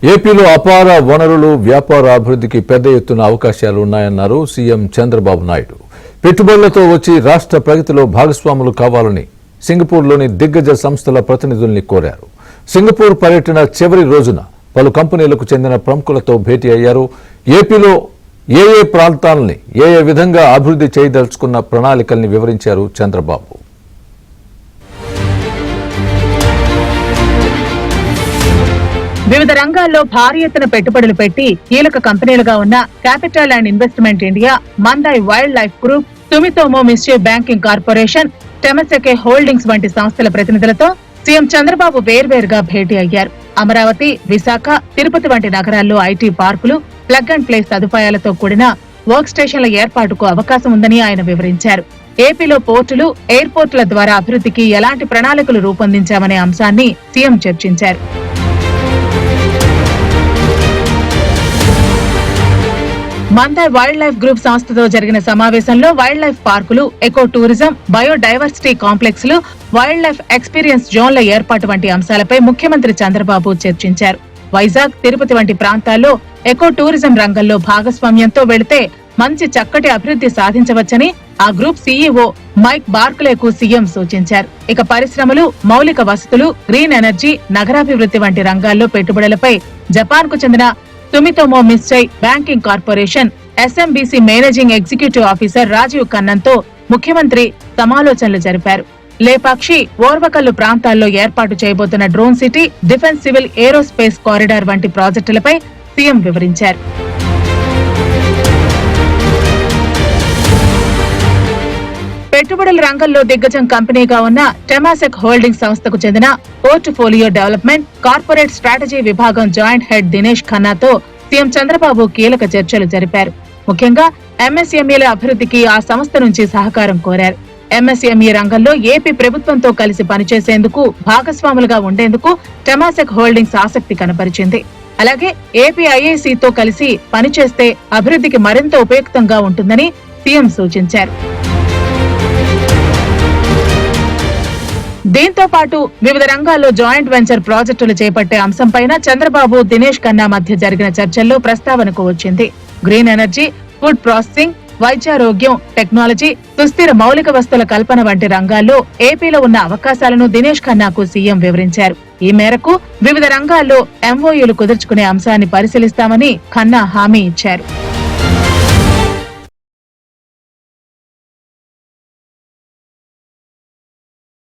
ఏపీలో అపార వనరులు వ్యాపార అభివృద్ధికి పెద్ద ఎత్తున అవకాశాలు ఉన్నాయన్నారు సీఎం చంద్రబాబు నాయుడు. పెట్టుబడులతో వచ్చి రాష్ట్ర ప్రగతిలో భాగస్వాములు కావాలని సింగపూర్లోని దిగ్గజ సంస్థల ప్రతినిధుల్ని కోరారు. సింగపూర్ పర్యటన చివరి రోజున పలు కంపెనీలకు చెందిన ప్రముఖులతో భేటీ అయ్యారు. ఏపీలో ఏ ప్రాంతాలని ఏ విధంగా అభివృద్ధి చేయదలుచుకున్న ప్రణాళికల్ని వివరించారు చంద్రబాబు. వివిధ రంగాల్లో భారీ ఎత్తున పెట్టుబడులు పెట్టి కీలక కంపెనీలుగా ఉన్న capital and investment India, Mandai wildlife group, Sumitomo Mitsui banking corporation, Temasek holdings వంటి సంస్థల ప్రతినిధులతో సీఎం చంద్రబాబు వేర్వేరుగా భేటీ అయ్యారు. అమరావతి, విశాఖ, తిరుపతి వంటి నగరాల్లో ఐటీ పార్కులు, ప్లగ్ అండ్ ప్లే సదుపాయాలతో కూడిన వర్క్ స్టేషన్ల ఏర్పాటుకు అవకాశం ఉందని ఆయన వివరించారు. ఏపీలో పోర్టులు, ఎయిర్పోర్టుల ద్వారా అభివృద్ధికి ఎలాంటి ప్రణాళికలు రూపొందించామనే అంశాన్ని సీఎం చర్చించారు. మందాయ్ వైల్డ్ లైఫ్ గ్రూప్ సంస్థతో జరిగిన సమావేశంలో వైల్డ్ లైఫ్ పార్కులు, ఎకో టూరిజం, బయోడైవర్సిటీ కాంప్లెక్స్లు, వైల్డ్ లైఫ్ ఎక్స్పీరియన్స్ జోన్ల ఏర్పాటు వంటి అంశాలపై ముఖ్యమంత్రి చంద్రబాబు చర్చించారు. వైజాగ్, తిరుపతి వంటి ప్రాంతాల్లో ఎకో టూరిజం రంగంలో భాగస్వామ్యంతో వెళితే మంచి చక్కటి అభివృద్ధి సాధించవచ్చని ఆ గ్రూప్ సీఈఓ మైక్ బార్క్లేకు సీఎం సూచించారు. ఇక పరిశ్రమలు, మౌలిక వసతులు, గ్రీన్ ఎనర్జీ, నగరాభివృద్ధి వంటి రంగాల్లో పెట్టుబడులపై జపాన్ కు చెందిన Sumitomo Mitsui banking corporation SMBC managing executive officer Rajeev కన్నన్తో ముఖ్యమంత్రి సమాలోచనలు జరిపారు. లేపాక్షి, ఓర్వకల్లు ప్రాంతాల్లో ఏర్పాటు చేయబోతున్న drone city, defence civil aerospace corridor వంటి ప్రాజెక్టులపై సీఎం వివరించారు. పెట్టుబడుల రంగంలో దిగ్గజం కంపెనీగా ఉన్న టెమాసెక్ హోల్డింగ్ సంస్థకు చెందిన పోర్ట్ఫోలియో డెవలప్మెంట్, కార్పొరేట్ స్ట్రాటజీ విభాగం జాయింట్ హెడ్ దినేష్ ఖన్నాతో సీఎం చంద్రబాబు కీలక చర్చలు జరిపారు. ముఖ్యంగా ఎంఎస్ఎంఈల అభివృద్ధికి ఆ సంస్థ నుంచి సహకారం కోరారు. ఎంఎస్ఎంఈ రంగంలో ఏపీ ప్రభుత్వంతో కలిసి పనిచేసేందుకు, భాగస్వాములుగా ఉండేందుకు టెమాసెక్ హోల్డింగ్స్ ఆసక్తి కనపరిచింది. అలాగే ఏపీ ఐఐసితో కలిసి పనిచేస్తే అభివృద్ధికి మరింత ఉపయుక్తంగా ఉంటుందని సీఎం సూచించారు. దీంతో పాటు వివిధ రంగాల్లో జాయింట్ వెంచర్ ప్రాజెక్టులు చేపట్టే అంశంపైన చంద్రబాబు, దినేష్ ఖన్నా మధ్య జరిగిన చర్చల్లో ప్రస్తావనకు వచ్చింది. గ్రీన్ ఎనర్జీ, ఫుడ్ ప్రాసెసింగ్, వైద్యారోగ్యం, టెక్నాలజీ, సుస్థిర మౌలిక వస్తువుల కల్పన వంటి రంగాల్లో ఏపీలో ఉన్న అవకాశాలను దినేష్ ఖన్నాకు సీఎం వివరించారు. ఈ మేరకు వివిధ రంగాల్లో ఎంఓయూలు కుదుర్చుకునే అంశాన్ని పరిశీలిస్తామని ఖన్నా హామీ ఇచ్చారు.